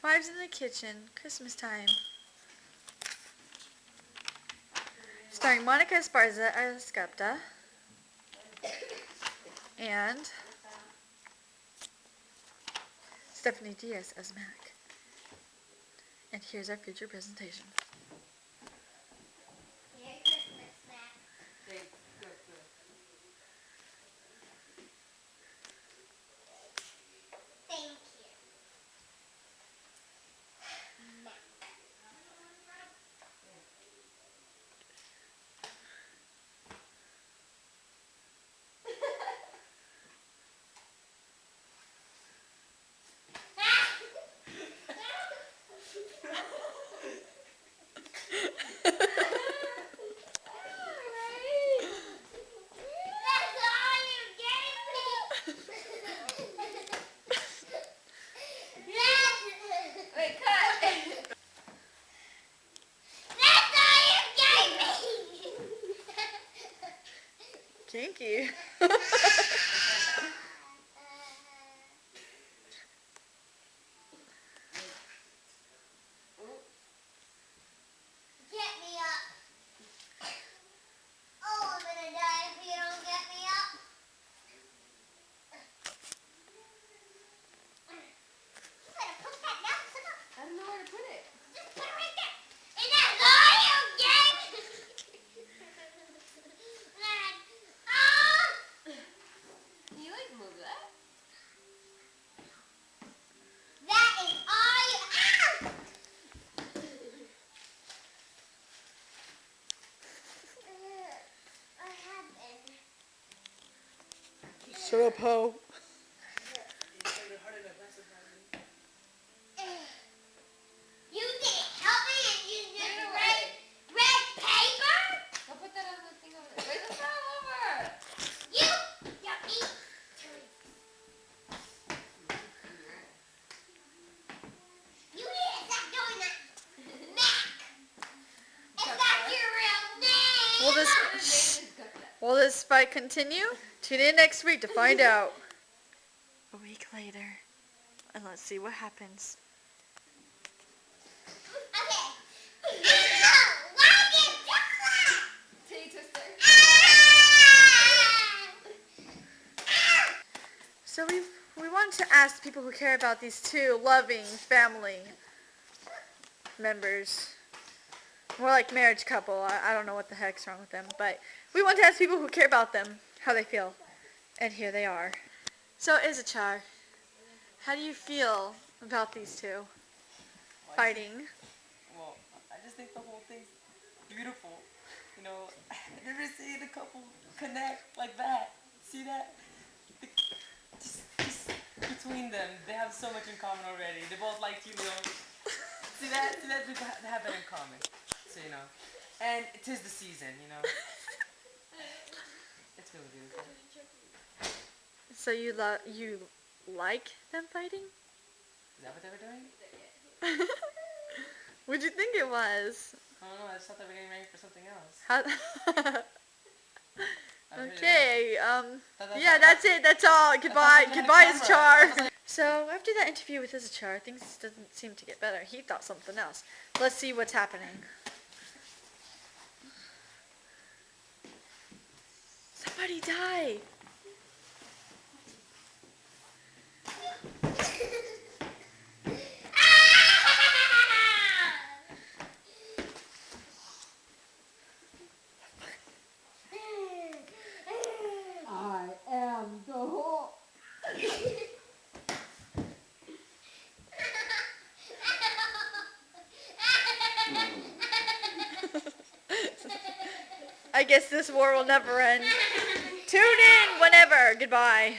Wives in the Kitchen, Christmas time. Starring Monica Esparza as Skepta and Stephanie Diaz as Mac. And here's our future presentation. Merry Christmas, Mac. Thanks. Good. Thank you. Mac. Kinky. Get me up. Oh, I'm gonna die if you don't get me up. You better put that down. Sit up. I don't know where to put it. Just put it right there. And that's all you get. Can you like move that? That is all you. Ow! What happened? Shut up, ho. You didn't help me and you just red paper? Go put that on the thing over there. Wait, let's start over. You eat. You need to stop doing that. Mac. If that's your real name. Will this fight continue? Tune in next week to find out. A week later. And let's see what happens. Okay. Why did you do that? Titty twister. So we wanted to ask people who care about these two loving family members. More like marriage couple. I don't know what the heck's wrong with them. But we want to ask people who care about them how they feel. And here they are. So Issachar, how do you feel about these two fighting? Well, I just think the whole thing's beautiful. You know, I've never seen a couple connect like that. See that? Just between them, they have so much in common already. They both like you know. See that? They have that in common. So, you know. And it is the season, you know. It's really beautiful. So you like them fighting? Is that what they were doing? What'd you think it was? I don't know, I just thought they were getting ready for something else. Okay, yeah, that's it, that's all. Goodbye, Issachar. So, after that interview with Issachar, things didn't seem to get better. He thought something else. Let's see what's happening. Somebody die. I am the whole. I guess this war will never end. Tune in whenever. Goodbye.